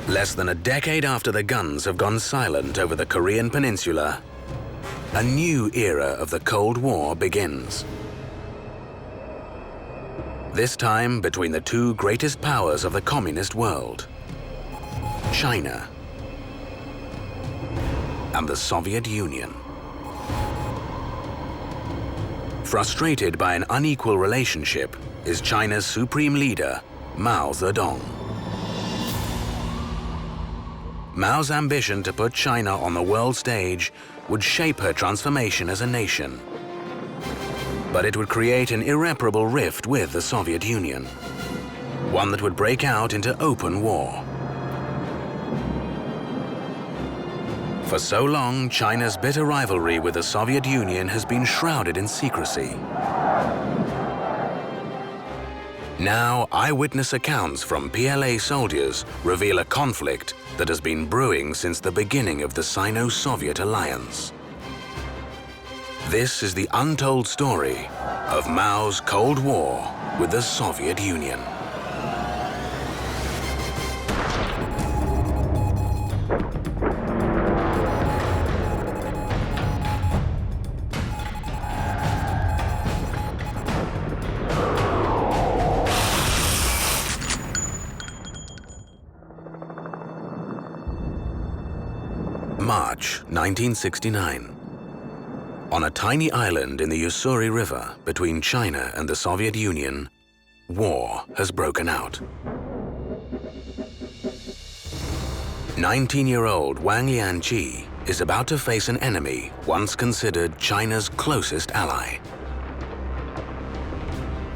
Less than a decade after the guns have gone silent over the Korean peninsula, a new era of the Cold War begins. This time between the two greatest powers of the communist world, China and the Soviet Union. Frustrated by an unequal relationship is China's supreme leader, Mao Zedong. Mao's ambition to put China on the world stage would shape her transformation as a nation. But it would create an irreparable rift with the Soviet Union, one that would break out into open war. For so long, China's bitter rivalry with the Soviet Union has been shrouded in secrecy. Now, eyewitness accounts from PLA soldiers reveal a conflict that has been brewing since the beginning of the Sino-Soviet alliance. This is the untold story of Mao's Cold War with the Soviet Union. March 1969. On a tiny island in the Ussuri River between China and the Soviet Union, war has broken out. 19-year-old Wang Lianqi is about to face an enemy once considered China's closest ally.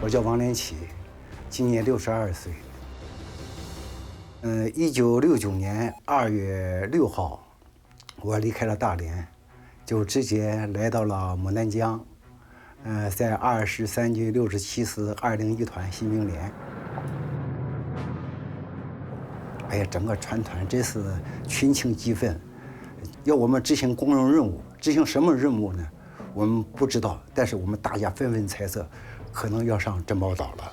我叫王连起，今年62岁。1969年2月6号，我离开了大连，就直接来到了牡丹江，在23军67师201团新兵连。哎呀，整个船团真是群情激愤，要我们执行公用任务，执行什么任务呢？我们不知道，但是我们大家纷纷猜测，可能要上珍宝岛了。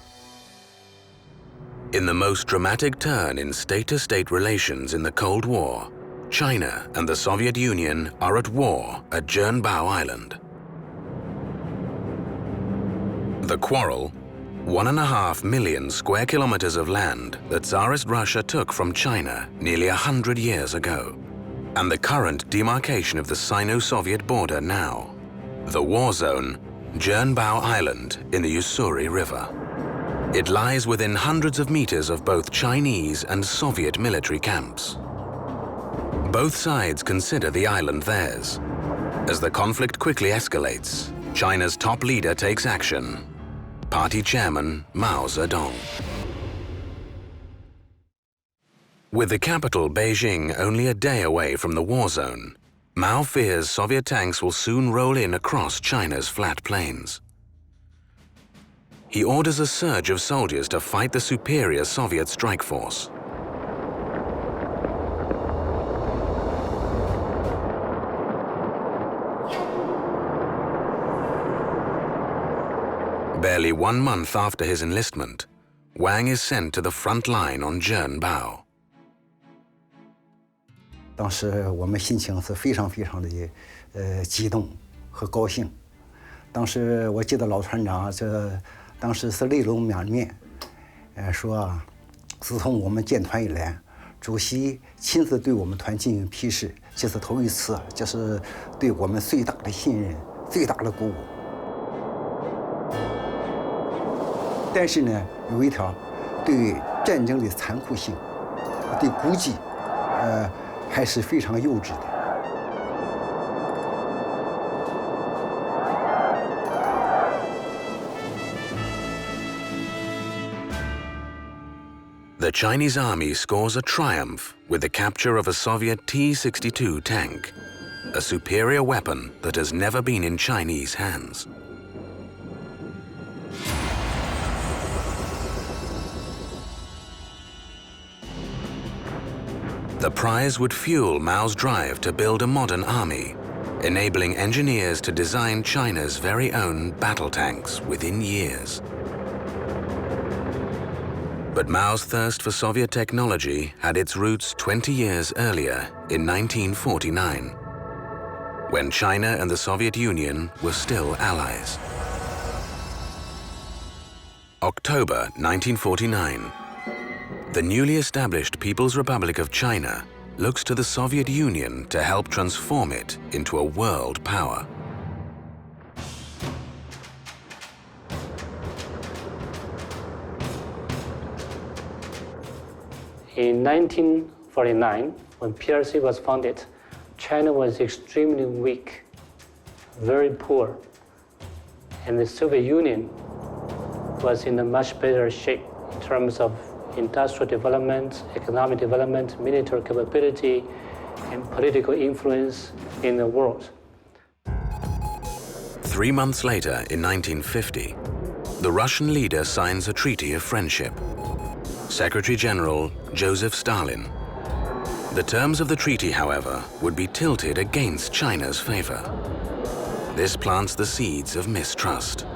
In the most dramatic turn in state-to-state relations in the Cold War, China and the Soviet Union are at war at Zhenbao Island. The quarrel, 1.5 million square kilometers of land that Tsarist Russia took from China nearly 100 years ago, and the current demarcation of the Sino-Soviet border now. The war zone, Zhenbao Island in the Ussuri River. It lies within hundreds of meters of both Chinese and Soviet military camps. Both sides consider the island theirs. As the conflict quickly escalates, China's top leader takes action. Party chairman Mao Zedong. With the capital Beijing only a day away from the war zone, Mao fears Soviet tanks will soon roll in across China's flat plains. He orders a surge of soldiers to fight the superior Soviet strike force. Barely 1 month after his enlistment, Wang is sent to the front line on Zhenbao. 当时我们心情是非常的激动和高兴。当时我记得老船长当时是泪流满面，说自从我们建团以来，主席亲自对我们团进行批示，这是头一次，这是对我们最大的信任、最大的鼓舞。但是呢，有一条，对战争的残酷性，对估计，还是非常幼稚的。 The Chinese army scores a triumph with the capture of a Soviet T-62 tank, a superior weapon that has never been in Chinese hands. The prize would fuel Mao's drive to build a modern army, enabling engineers to design China's very own battle tanks within years. But Mao's thirst for Soviet technology had its roots 20 years earlier in 1949, when China and the Soviet Union were still allies. October 1949. The newly established People's Republic of China looks to the Soviet Union to help transform it into a world power. In 1949, when PRC was founded, China was extremely weak, very poor, and the Soviet Union was in a much better shape in terms of industrial development, economic development, military capability, and political influence in the world. 3 months later, in 1950, the Russian leader signs a treaty of friendship. Secretary General Joseph Stalin. The terms of the treaty, however, would be tilted against China's favor. This plants the seeds of mistrust.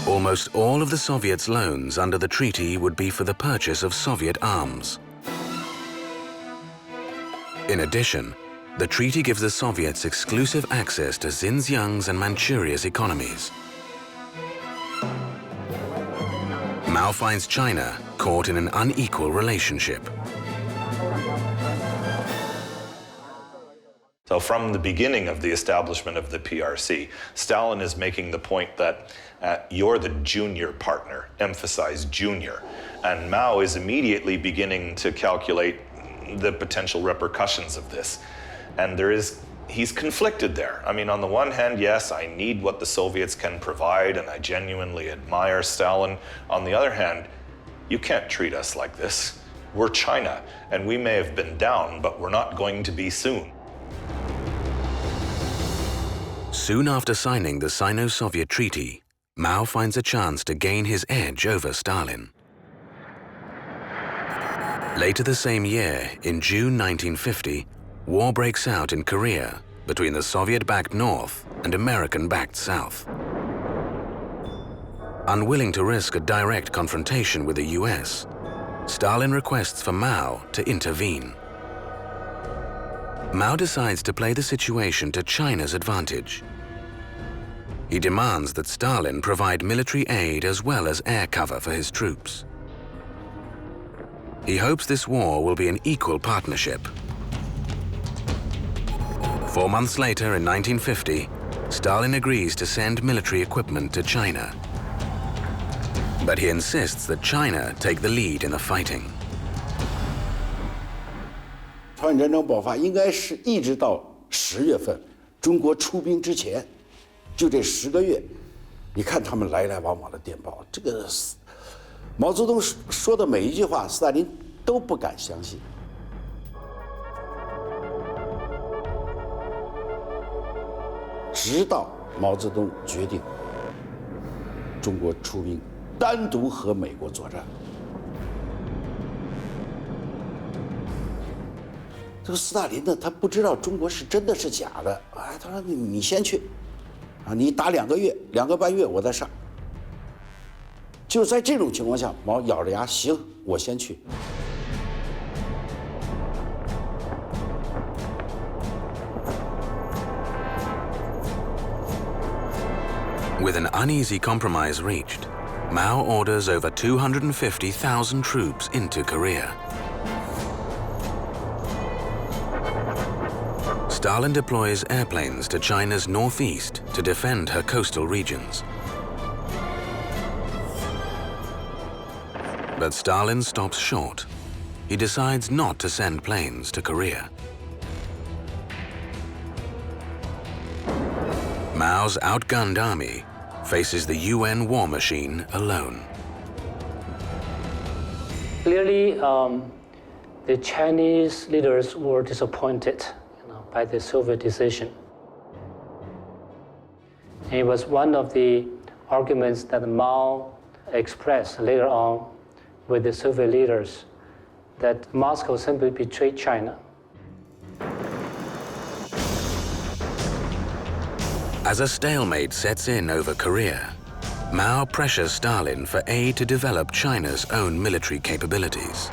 Almost all of the Soviets' loans under the treaty would be for the purchase of Soviet arms. In addition, the treaty gives the Soviets exclusive access to Xinjiang's and Manchuria's economies. Mao finds China caught in an unequal relationship. So from the beginning of the establishment of the PRC, Stalin is making the point that you're the junior partner, emphasize junior. And Mao is immediately beginning to calculate the potential repercussions of this. And he's conflicted there. I mean, on the one hand, yes, I need what the Soviets can provide, and I genuinely admire Stalin. On the other hand, you can't treat us like this. We're China, and we may have been down, but we're not going to be soon. Soon after signing the Sino-Soviet treaty, Mao finds a chance to gain his edge over Stalin. Later the same year, in June 1950, war breaks out in Korea between the Soviet-backed North and American-backed South. Unwilling to risk a direct confrontation with the US, Stalin requests for Mao to intervene. Mao decides to play the situation to China's advantage. He demands that Stalin provide military aid as well as air cover for his troops. He hopes this war will be an equal partnership. 4 months later, in 1950, Stalin agrees to send military equipment to China. But he insists that China take the lead in the fighting. 朝鲜战争爆发应该是一直到10月份，中国出兵之前，就这10个月，你看他们来来往往的电报，这个毛泽东说的每一句话，斯大林都不敢相信。直到毛泽东决定中国出兵，单独和美国作战。这个斯大林呢，他不知道中国是真的是假的，哎，他说你先去，啊，你打2个月，2个半月我再上。就在这种情况下，毛咬着牙，行，我先去。With an uneasy compromise reached, Mao orders over 250,000 troops into Korea. Stalin deploys airplanes to China's northeast to defend her coastal regions. But Stalin stops short. He decides not to send planes to Korea. Mao's outgunned army faces the UN war machine alone. Clearly, the Chinese leaders were disappointed by the Soviet decision. And it was one of the arguments that Mao expressed later on with the Soviet leaders, that Moscow simply betrayed China. As a stalemate sets in over Korea, Mao pressures Stalin for aid to develop China's own military capabilities.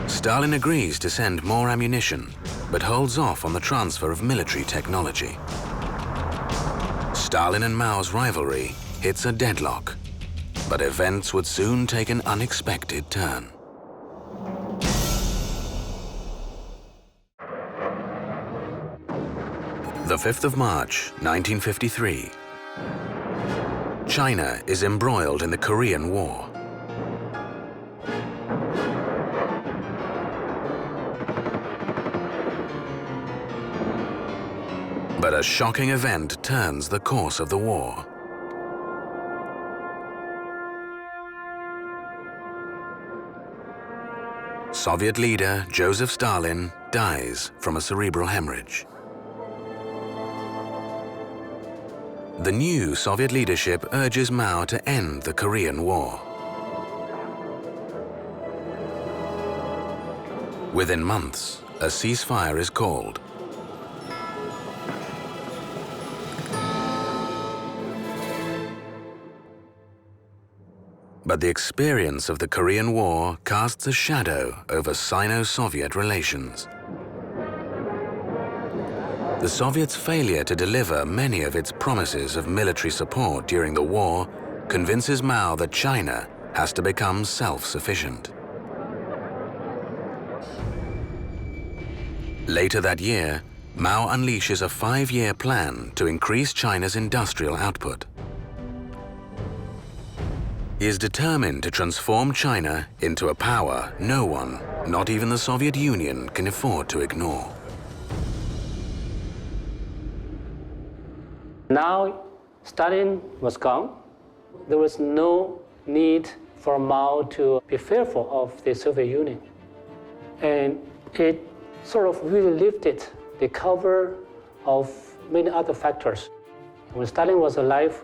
Stalin agrees to send more ammunition, but holds off on the transfer of military technology. Stalin and Mao's rivalry hits a deadlock, but events would soon take an unexpected turn. The 5th of March, 1953. China is embroiled in the Korean War. But a shocking event turns the course of the war. Soviet leader Joseph Stalin dies from a cerebral hemorrhage. The new Soviet leadership urges Mao to end the Korean War. Within months, a ceasefire is called. But the experience of the Korean War casts a shadow over Sino-Soviet relations. The Soviets' failure to deliver many of its promises of military support during the war convinces Mao that China has to become self-sufficient. Later that year, Mao unleashes a 5-year plan to increase China's industrial output. He is determined to transform China into a power no one, not even the Soviet Union, can afford to ignore. Now, Stalin was gone. There was no need for Mao to be fearful of the Soviet Union. And it sort of really lifted the cover of many other factors. When Stalin was alive,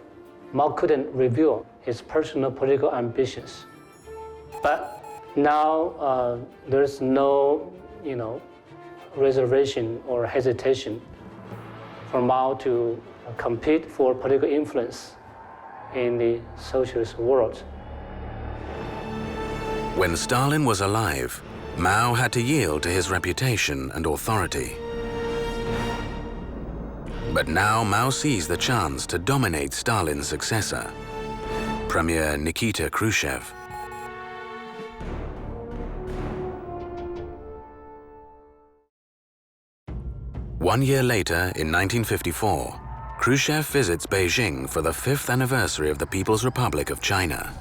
Mao couldn't reveal his personal political ambitions. But now there's no, reservation or hesitation for Mao to compete for political influence in the socialist world. When Stalin was alive, Mao had to yield to his reputation and authority. But now Mao sees the chance to dominate Stalin's successor, Premier Nikita Khrushchev. One year later, in 1954, Khrushchev visits Beijing for the 5th anniversary of the People's Republic of China.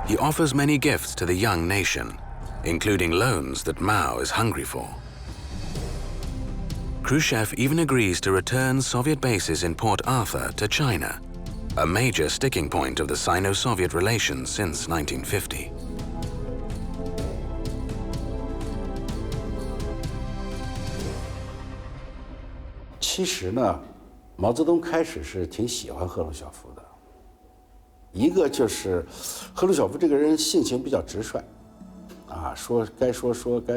He offers many gifts to the young nation, including loans that Mao is hungry for. Khrushchev even agrees to return Soviet bases in Port Arthur to China, a major sticking point of the Sino-Soviet relations since 1950.其实呢，毛泽东开始是挺喜欢赫鲁晓夫的。一个就是赫鲁晓夫这个人性情比较直率，说该说说，该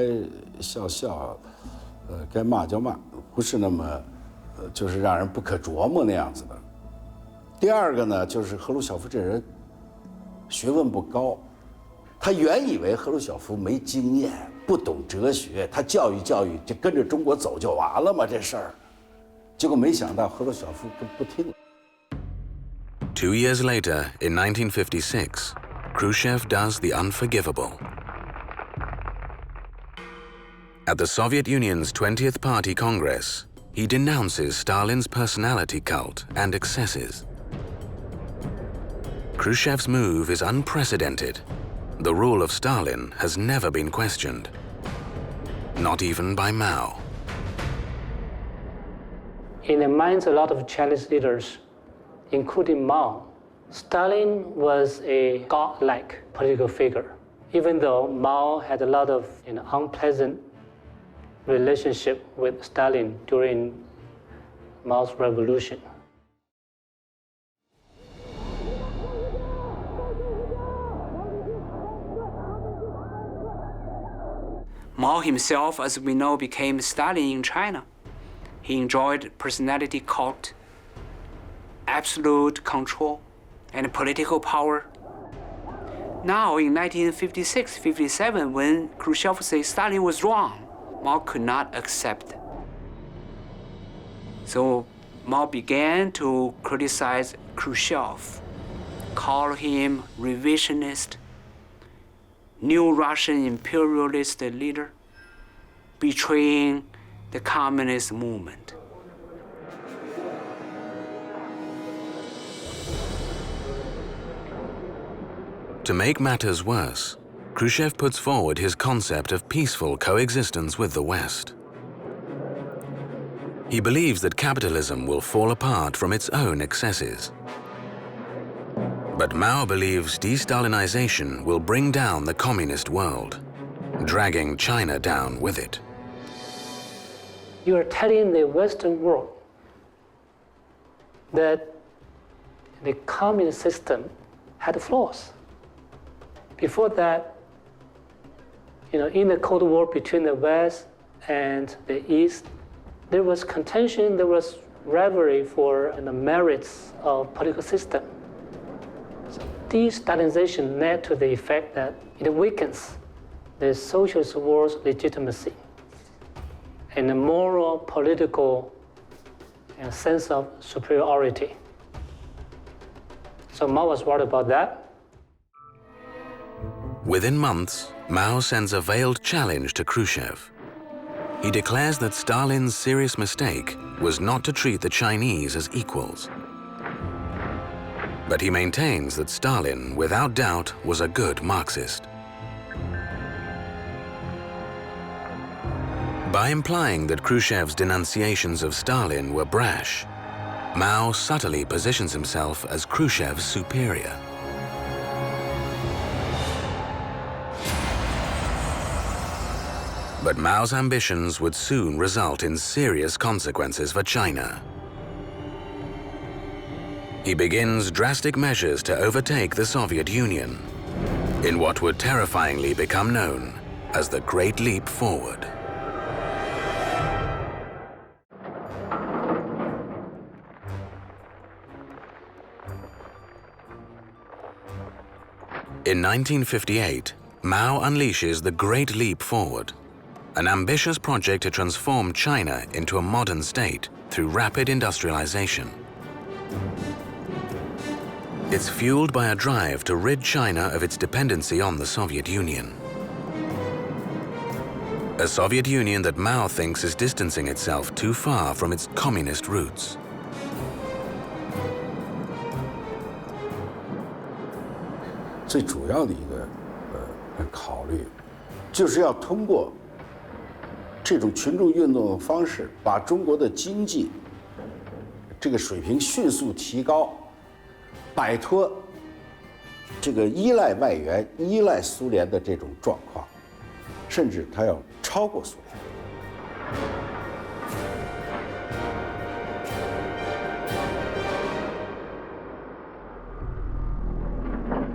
笑笑，该骂就骂，不是那么就是让人不可琢磨那样子的。第二个呢，就是赫鲁晓夫这人学问不高，他原以为赫鲁晓夫没经验，不懂哲学，他教育教育就跟着中国走就完了嘛这事儿。结果没想到赫鲁晓夫不听。 2 years later, in 1956, Khrushchev does the unforgivable. At the Soviet Union's 20th Party Congress, he denounces Stalin's personality cult and excesses. Khrushchev's move is unprecedented. The rule of Stalin has never been questioned, not even by Mao. In the minds of a lot of Chinese leaders, including Mao, Stalin was a godlike political figure, even though Mao had a lot of unpleasant relationship with Stalin during Mao's revolution. Mao himself, as we know, became Stalin in China. He enjoyed personality cult, absolute control, and political power. Now, in 1956-57, when Khrushchev said Stalin was wrong, Mao could not accept. So Mao began to criticize Khrushchev, call him revisionist, new Russian imperialist leader, betraying the communist movement. To make matters worse, Khrushchev puts forward his concept of peaceful coexistence with the West. He believes that capitalism will fall apart from its own excesses. But Mao believes de-Stalinization will bring down the communist world, dragging China down with it. You are telling the Western world that the communist system had flaws. Before that, in the Cold War between the West and the East, there was contention, there was rivalry for the merits of political system. So de-Stalinization led to the effect that it weakens the socialist war's legitimacy and the moral, political sense of superiority. So Mao was worried about that. Within months, Mao sends a veiled challenge to Khrushchev. He declares that Stalin's serious mistake was not to treat the Chinese as equals. But he maintains that Stalin, without doubt, was a good Marxist. By implying that Khrushchev's denunciations of Stalin were brash, Mao subtly positions himself as Khrushchev's superior. But Mao's ambitions would soon result in serious consequences for China. He begins drastic measures to overtake the Soviet Union in what would terrifyingly become known as the Great Leap Forward. In 1958, Mao unleashes the Great Leap Forward, an ambitious project to transform China into a modern state through rapid industrialization. It's fueled by a drive to rid China of its dependency on the Soviet Union. A Soviet Union that Mao thinks is distancing itself too far from its communist roots.最主要的一个考虑，就是要通过这种群众运动的方式，把中国的经济这个水平迅速提高，摆脱这个依赖外援、依赖苏联的这种状况，甚至它要超过苏联。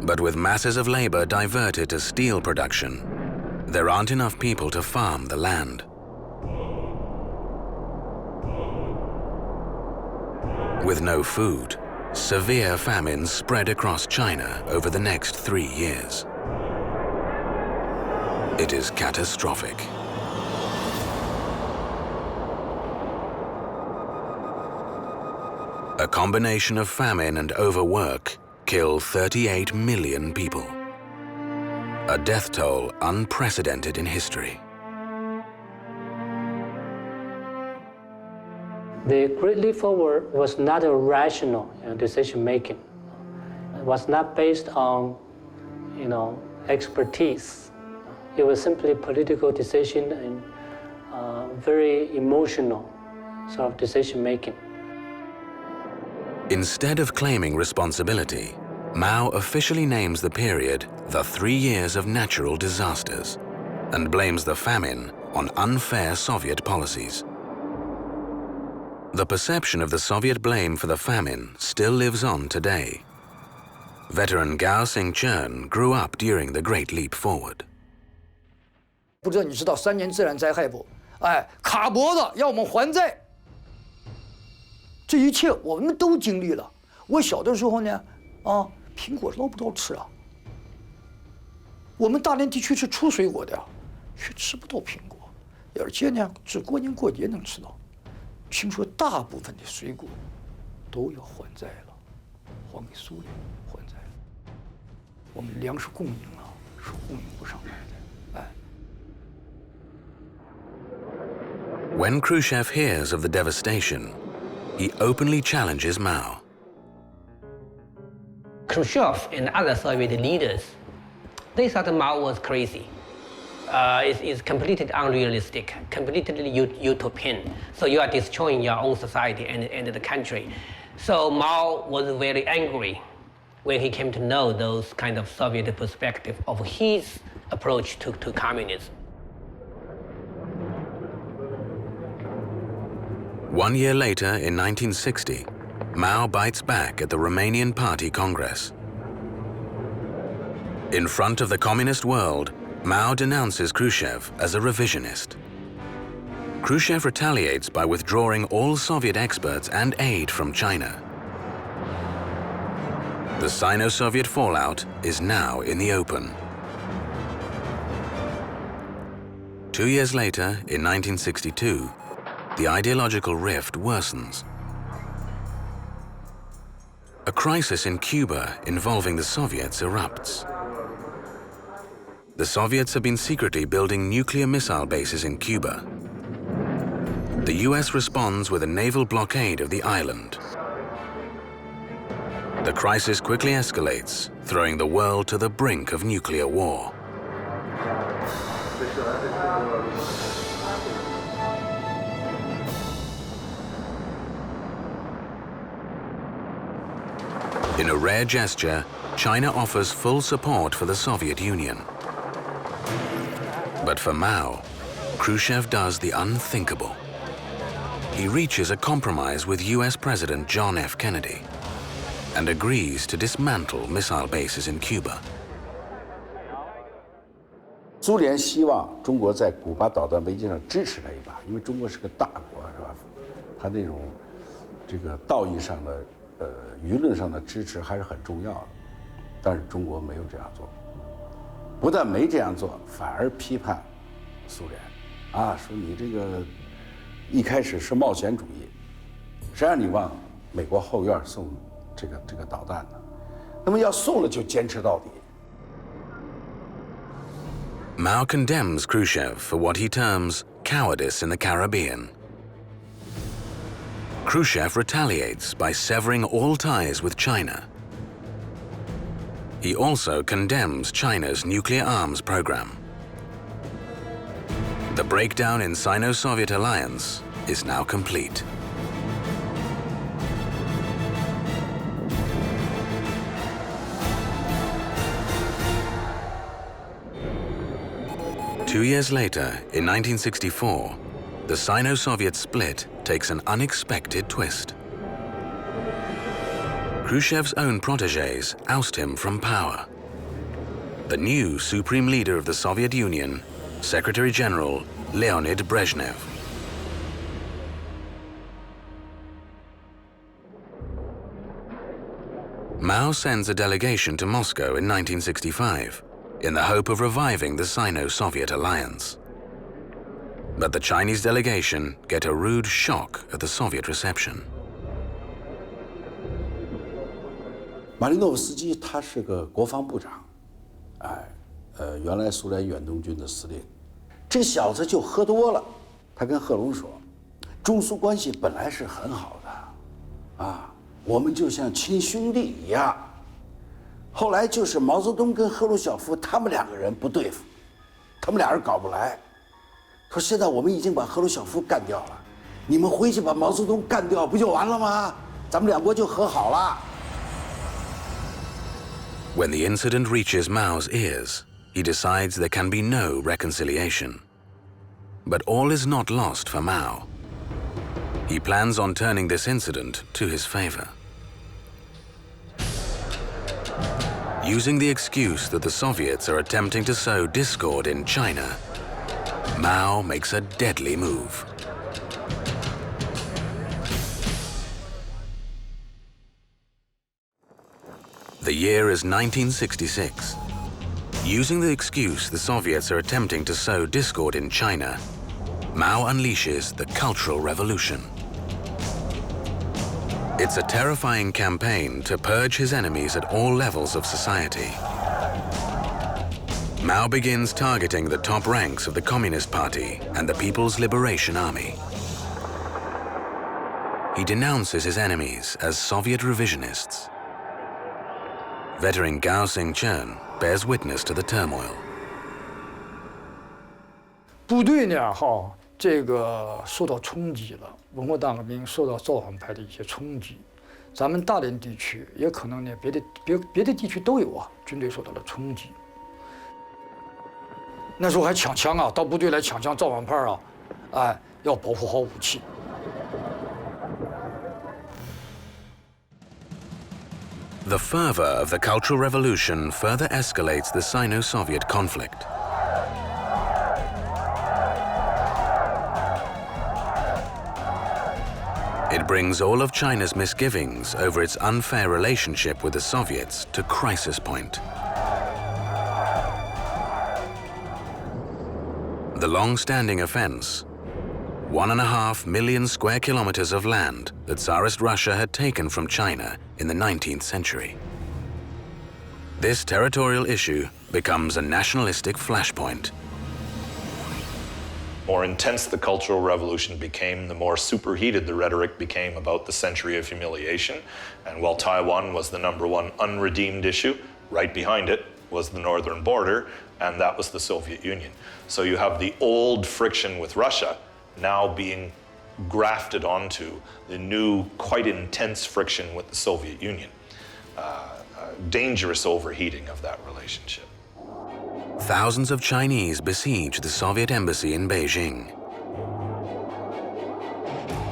But with masses of labor diverted to steel production, there aren't enough people to farm the land. With no food, severe famines spread across China over the next 3 years. It is catastrophic. A combination of famine and overwork kill 38 million people. A death toll unprecedented in history. The Great Leap Forward was not a rational decision-making. It was not based on, expertise. It was simply a political decision and very emotional sort of decision-making. Instead of claiming responsibility, Mao officially names the period the 3 years of natural disasters and blames the famine on unfair Soviet policies. The perception of the Soviet blame for the famine still lives on today. Veteran Gao Xingchun grew up during the Great Leap Forward. 不知道你知道3年自然灾害不？卡脖子要我们还债，这一切我们都经历了。我小的时候呢，苹果捞不着吃啊。我们大连地区是出水果的呀，却吃不到苹果，而且呢，只过年过节能吃到。听说大部分的水果都要还债了，还给苏联，还债了。我们粮食供应是供应不上来的，哎。 When Khrushchev hears of the devastation, he openly challenges Mao. Khrushchev and other Soviet leaders, they thought Mao was crazy. It's completely unrealistic, completely utopian. So you are destroying your own society and the country. So Mao was very angry when he came to know those kind of Soviet perspective of his approach to communism. 1 year later, in 1960, Mao bites back at the Romanian Party Congress. In front of the communist world, Mao denounces Khrushchev as a revisionist. Khrushchev retaliates by withdrawing all Soviet experts and aid from China. The Sino-Soviet fallout is now in the open. 2 years later, in 1962, the ideological rift worsens. A crisis in Cuba involving the Soviets erupts. The Soviets have been secretly building nuclear missile bases in Cuba. The US responds with a naval blockade of the island. The crisis quickly escalates, throwing the world to the brink of nuclear war. In a rare gesture, China offers full support for the Soviet Union. But for Mao, Khrushchev does the unthinkable. He reaches a compromise with US President John F. Kennedy and agrees to dismantle missile bases in Cuba. 苏联希望中国在古巴导弹危机上支持他一把，因为中国是个大国，是吧？他那种这个道义上的。 舆论上的支持还是很重要的，但是中国没有这样做，不但没这样做，反而批判苏联，说你这个一开始是冒险主义，谁让你往美国后院送这个导弹呢？那么要送了就坚持到底。 Mao condemns Khrushchev for what he terms cowardice in the Caribbean. Khrushchev retaliates by severing all ties with China. He also condemns China's nuclear arms program. The breakdown in Sino-Soviet alliance is now complete. Two years later, in 1964, the Sino-Soviet split takes an unexpected twist. Khrushchev's own protégés oust him from power. The new supreme leader of the Soviet Union, Secretary General Leonid Brezhnev. Mao sends a delegation to Moscow in 1965 in the hope of reviving the Sino-Soviet alliance. But the Chinese delegation get a rude shock at the Soviet reception. 马林诺夫斯基他是个国防部长，原来苏联远东军的司令。这个小子就喝多了，他跟贺龙说：“中苏关系本来是很好的，我们就像亲兄弟一样。后来就是毛泽东跟赫鲁晓夫他们两个人不对付，他们俩人搞不来。说现在我们已经把赫鲁晓夫干掉了，你们回去把毛泽东干掉不就完了吗？咱们两国就和好了。” When the incident reaches Mao's ears, he decides there can be no reconciliation. But all is not lost for Mao. He plans on turning this incident to his favor. Using the excuse that the Soviets are attempting to sow discord in China, Mao makes a deadly move. The year is 1966. Using the excuse the Soviets are attempting to sow discord in China, Mao unleashes the Cultural Revolution. It's a terrifying campaign to purge his enemies at all levels of society. Mao begins targeting the top ranks of the Communist Party and the People's Liberation Army. He denounces his enemies as Soviet revisionists. Veteran Gao Xingchen bears witness to the turmoil. 部队呢，这个受到冲击了，文化大革命受到造反派的一些冲击。咱们大连地区也可能呢，别的地区都有啊，军队受到了冲击。那时候还抢枪啊，到部队来抢枪，造反派啊，哎，要保护好武器。 The fervor of the Cultural Revolution further escalates the Sino-Soviet conflict. It brings all of China's misgivings over its unfair relationship with the Soviets to crisis point. The long-standing offense, 1.5 million square kilometers of land that Tsarist Russia had taken from China in the 19th century. This territorial issue becomes a nationalistic flashpoint. More intense the Cultural Revolution became, the more superheated the rhetoric became about the century of humiliation. And while Taiwan was the #1 unredeemed issue, right behind it was the northern border, and that was the Soviet Union. So you have the old friction with Russia now being grafted onto the new, quite intense friction with the Soviet Union. Dangerous overheating of that relationship. Thousands of Chinese besiege the Soviet embassy in Beijing.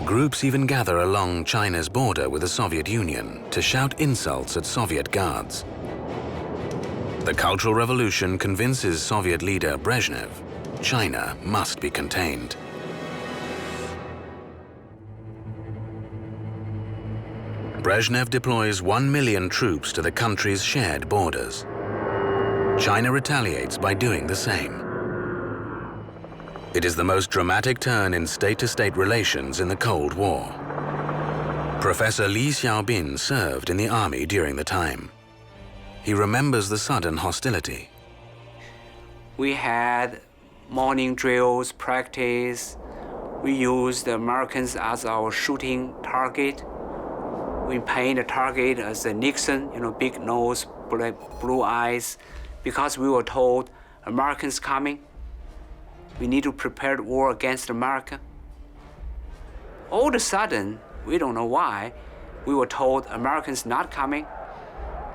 Groups even gather along China's border with the Soviet Union to shout insults at Soviet guards. The Cultural Revolution convinces Soviet leader Brezhnev, China must be contained. Brezhnev deploys 1 million troops to the country's shared borders. China retaliates by doing the same. It is the most dramatic turn in state-to-state relations in the Cold War. Professor Li Xiaobin served in the army during the time. He remembers the sudden hostility. We had morning drills, practice. We used the Americans as our shooting target. We paint the target as a Nixon, big nose, blue eyes, because we were told Americans coming. We need to prepare the war against America. All of a sudden, we don't know why, we were told Americans not coming,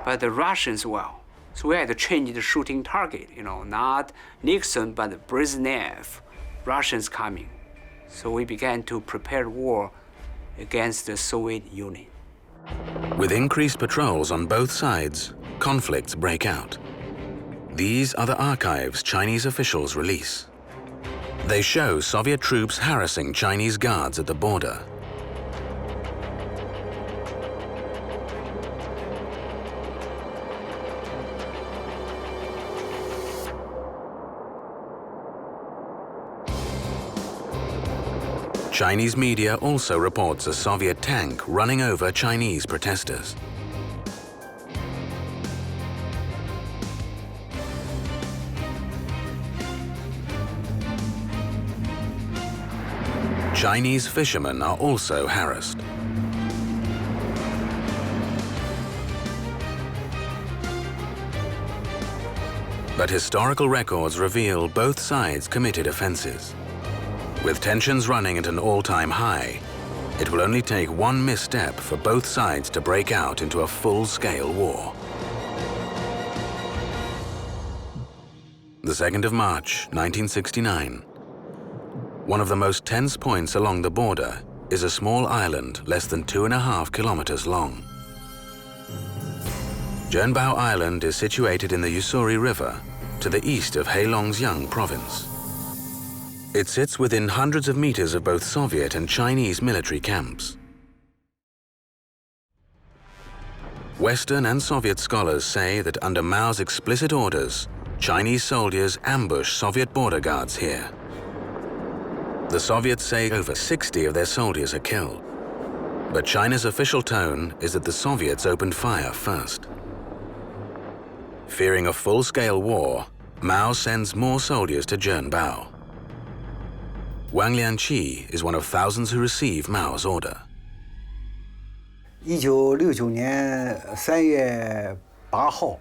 but the Russians will. So we had to change the shooting target, not Nixon, but Brezhnev, Russians coming. So we began to prepare war against the Soviet Union. With increased patrols on both sides, conflicts break out. These are the archives Chinese officials release. They show Soviet troops harassing Chinese guards at the border. Chinese media also reports a Soviet tank running over Chinese protesters. Chinese fishermen are also harassed. But historical records reveal both sides committed offenses. With tensions running at an all-time high, it will only take one misstep for both sides to break out into a full-scale war. The 2nd of March, 1969. One of the most tense points along the border is a small island less than 2.5 kilometers long. Zhenbao Island is situated in the Ussuri River to the east of Heilongjiang province. It sits within hundreds of meters of both Soviet and Chinese military camps. Western and Soviet scholars say that under Mao's explicit orders, Chinese soldiers ambush Soviet border guards here. The Soviets say over 60 of their soldiers are killed. But China's official tone is that the Soviets opened fire first. Fearing a full-scale war, Mao sends more soldiers to Zhenbao. Wang Lianqi is one of thousands who receive Mao's order. 1969年3月8号，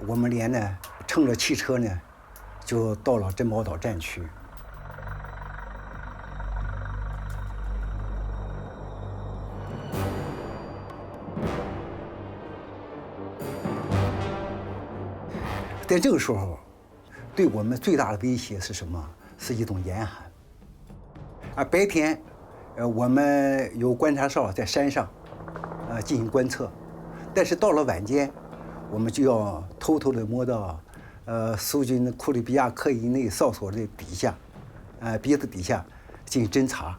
我们连呢乘着汽车呢，就到了珍宝岛战区。在这个时候，对我们最大的威胁是什么？是一种严寒。而白天，我们有观察哨在山上，进行观测，但是到了晚间，我们就要偷偷地摸到，苏军库里比亚克以内哨所的底下，鼻子底下进行侦查。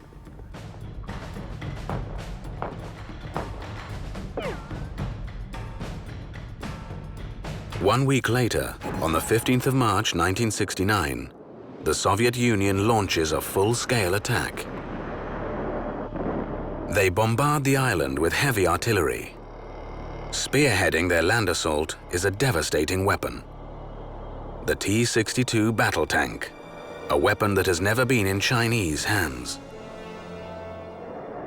1 week later, on the 15th of March 1969, the Soviet Union launches a full-scale attack. They bombard the island with heavy artillery. Spearheading their land assault is a devastating weapon. The T-62 battle tank, a weapon that has never been in Chinese hands.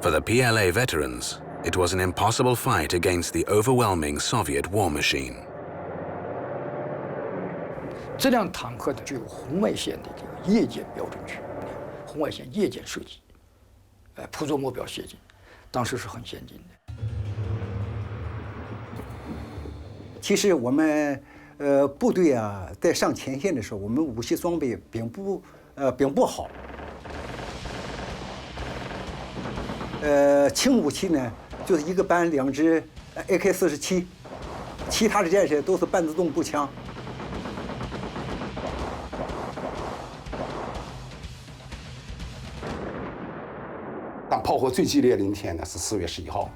For the PLA veterans, it was an impossible fight against the overwhelming Soviet war machine. 这辆坦克的具有红外线的这个夜间标准区，红外线夜间射击，捕捉目标协进，当时是很先进的。其实我们部队啊，在上前线的时候，我们武器装备并不好。轻武器呢，就是一个班2支AK-47，其他的战士都是半自动步枪。 但炮火最激烈的一天呢，是4月11号。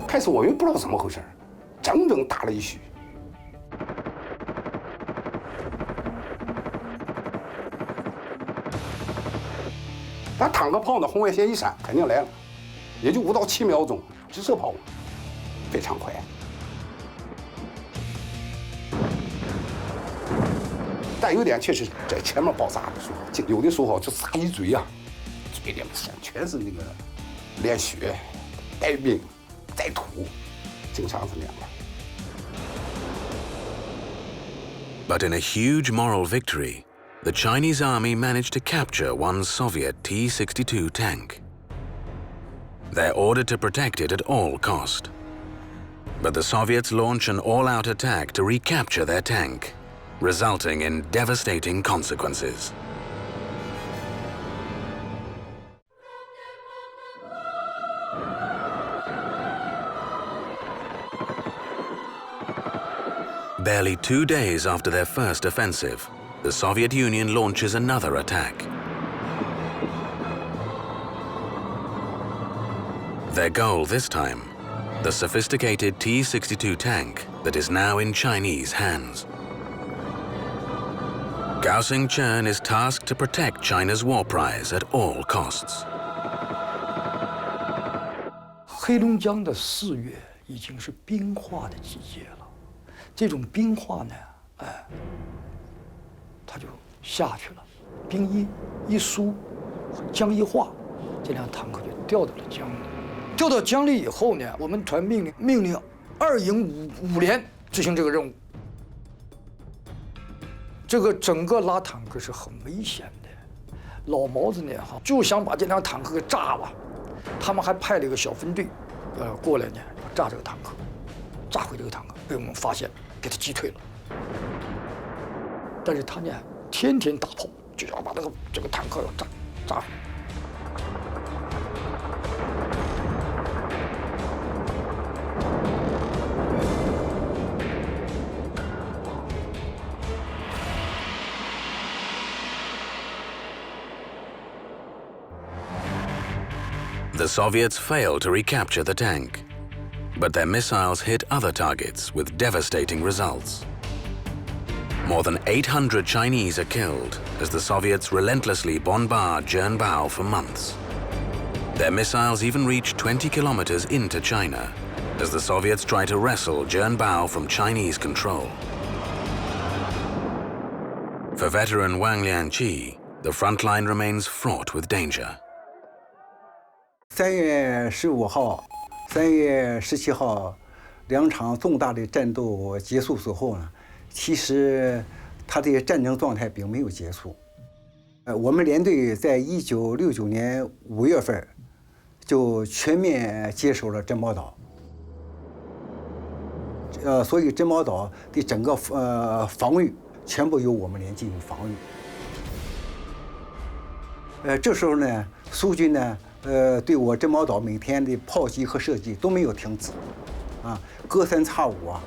开始我们不知道怎么回事，整整打了一宿。但坦克炮呢，红外线一闪，肯定来了，也就5到7秒钟，直射炮，非常快。 但有点确实在前面爆炸的时候，有的时候就撒一嘴啊，嘴里面全是那个连血、带冰、带土，经常是那样的。 But in a huge moral victory, the Chinese army managed to capture one Soviet T-62 tank. They're ordered to protect it at all cost. But the Soviets launch an all-out attack to recapture their tank, resulting in devastating consequences. Barely 2 days after their first offensive, the Soviet Union launches another attack. Their goal this time, the sophisticated T-62 tank that is now in Chinese hands. Gao Xingchen is tasked to protect China's war prize at all costs. 黑龙江的4月已经是冰化的季节了，这种冰化呢，它就下去了，冰一疏，江一化，这辆坦克就掉到了江里。掉到江里以后呢，我们团命令2营5连执行这个任务。 这个整个拉坦克是很危险的，老毛子呢就想把这辆坦克给炸了，他们还派了一个小分队，过来呢炸这个坦克，炸毁这个坦克，被我们发现，给他击退了。但是他呢天天打炮，就要把这个坦克要炸毁。 The The Soviets failed to recapture the tank, but their missiles hit other targets with devastating results. More than 800 Chinese are killed as the Soviets relentlessly bombard Zhenbao for months. Their missiles even reached 20 kilometers into China as the Soviets try to wrestle Zhenbao from Chinese control. For veteran Wang Lianqi, the front line remains fraught with danger. 3月15号、3月17号，两场重大的战斗结束之后呢，其实它的战争状态并没有结束。我们连队在1969年5月份就全面接手了珍宝岛。所以珍宝岛的整个防御全部由我们连进行防御。这时候呢，苏军呢，对我珍宝岛每天的炮击和射击都没有停止，啊，隔三差五啊，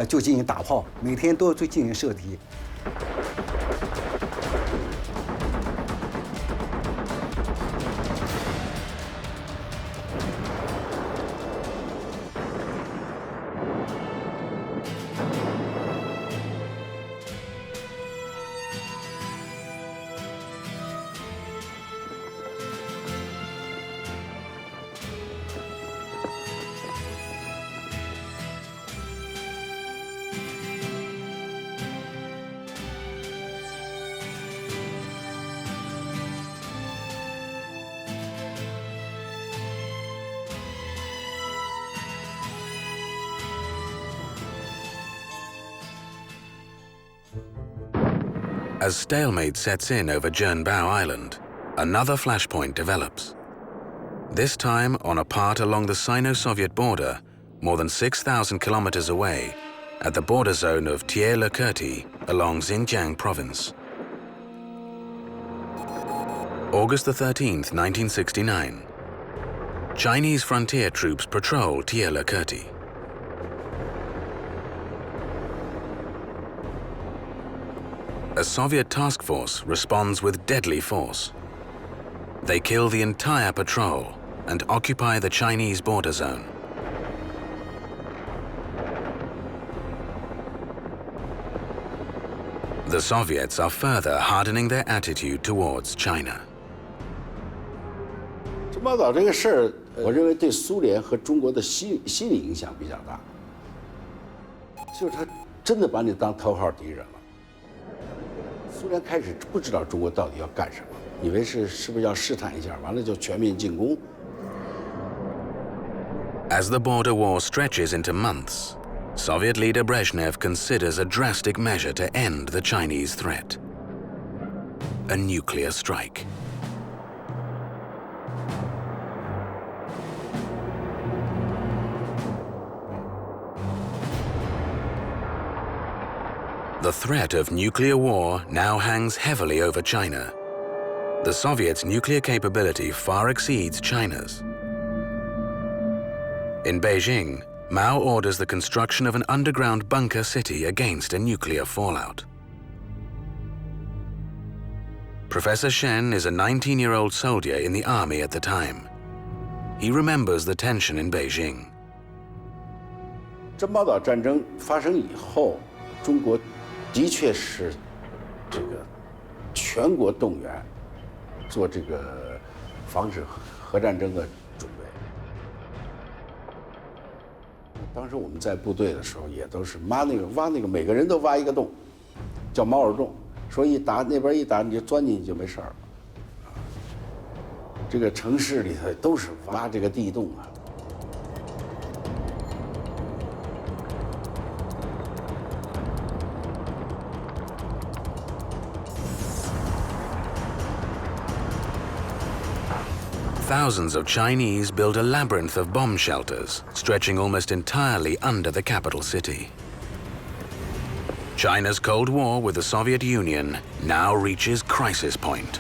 就进行打炮，每天都进行射击。As stalemate sets in over Zhenbao Island, another flashpoint develops. This time on a part along the Sino-Soviet border, more than 6,000 kilometers away, at the border zone of Tie-le-Kurti along Xinjiang province. August the 13th, 1969. Chinese frontier troops patrol Tie-le-Kurti. A Soviet task force responds with deadly force. They kill the entire patrol and occupy the Chinese border zone. The Soviets are further hardening their attitude towards China. 珍宝岛这个事儿，我认为对苏联和中国的心理影响比较大，就是他真的把你当头号敌人了。苏联开始不知道中国到底要干什么，以为是不是要试探一下，完了就全面进攻。As the border war stretches into months, Soviet leader Brezhnev considers a drastic measure to end the Chinese threat: a nuclear strike. The threat of nuclear war now hangs heavily over China. The Soviets' nuclear capability far exceeds China's. In Beijing, Mao orders the construction of an underground bunker city against a nuclear fallout. Professor Shen is a 19-year-old soldier in the army at the time. He remembers the tension in Beijing. 珍宝岛战争发生以后，中国的确是这个全国动员，做这个防止核战争的准备。当时我们在部队的时候，也都是挖那个，每个人都挖一个洞，叫猫耳洞，说一打那边一打你就钻进去就没事儿。这个城市里头都是挖这个地洞啊。Thousands of Chinese build a labyrinth of bomb shelters, stretching almost entirely under the capital city. China's Cold War with the Soviet Union now reaches crisis point.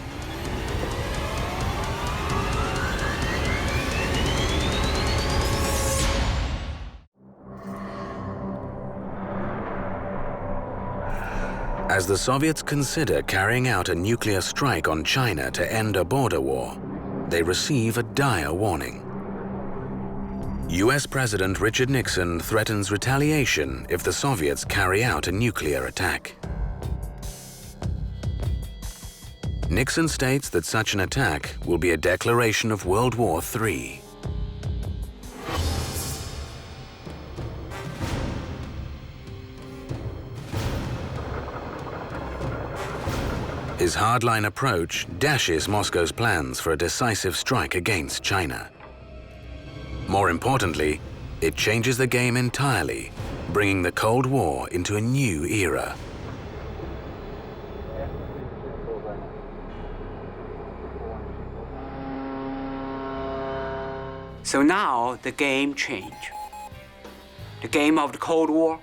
As the Soviets consider carrying out a nuclear strike on China to end a border war, they receive a dire warning. US President Richard Nixon threatens retaliation if the Soviets carry out a nuclear attack. Nixon states that such an attack will be a declaration of World War III. His hardline approach dashes Moscow's plans for a decisive strike against China. More importantly, it changes the game entirely, bringing the Cold War into a new era. So now the game changed. The game of the Cold War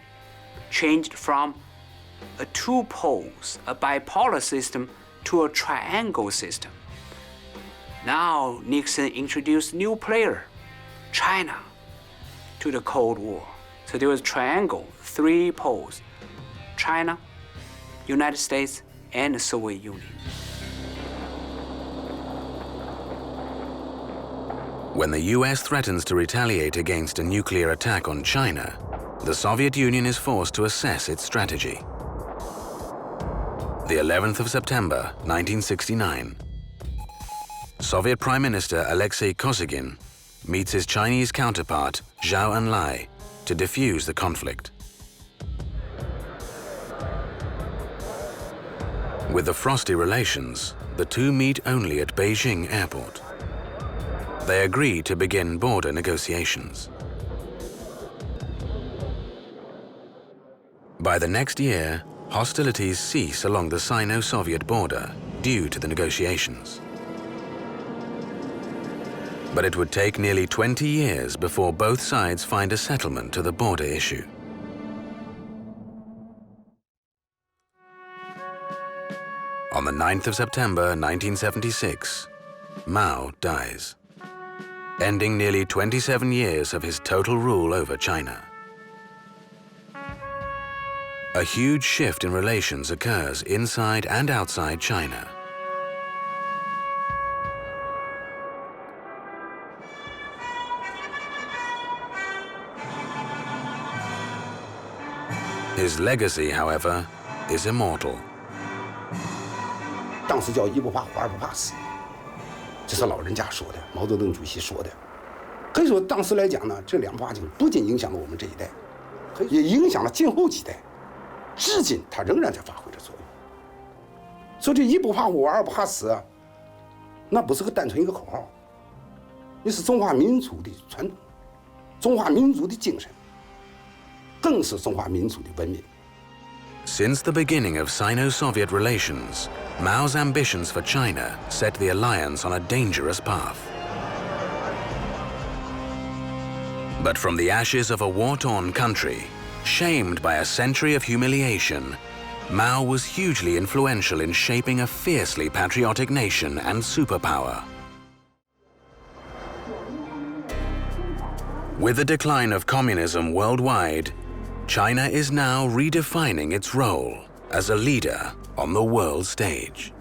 changed from a two poles, a bipolar system, to a triangle system. Now Nixon introduced new player, China, to the Cold War. So there was triangle, three poles, China, United States, and the Soviet Union. When the US threatens to retaliate against a nuclear attack on China, the Soviet Union is forced to assess its strategy. The 11th of September, 1969. Soviet Prime Minister Alexei Kosygin meets his Chinese counterpart, Zhou Enlai, to defuse the conflict. With the frosty relations, the two meet only at Beijing airport. They agree to begin border negotiations. By the next year, hostilities cease along the Sino-Soviet border due to the negotiations. But it would take nearly 20 years before both sides find a settlement to the border issue. On the 9th of September 1976, Mao dies, ending nearly 27 years of his total rule over China. A huge shift in relations occurs inside and outside China. His legacy, however, is immortal. 当时叫一不怕苦，二不怕死，这是老人家说的，毛泽东主席说的。可以说，当时来讲呢，这两部话经不仅影响了我们这一代，也影响了今后几代。 至今，它仍然在发挥着作用。所以这一不怕苦，二不怕死啊，那不是个单纯一个口号，那是中华民族的传统，中华民族的精神，更是中华民族的文明。 Since the beginning of Sino-Soviet relations, Mao's ambitions for China set the alliance on a dangerous path. But from the ashes of a war-torn country, shamed by a century of humiliation, Mao was hugely influential in shaping a fiercely patriotic nation and superpower. With the decline of communism worldwide, China is now redefining its role as a leader on the world stage.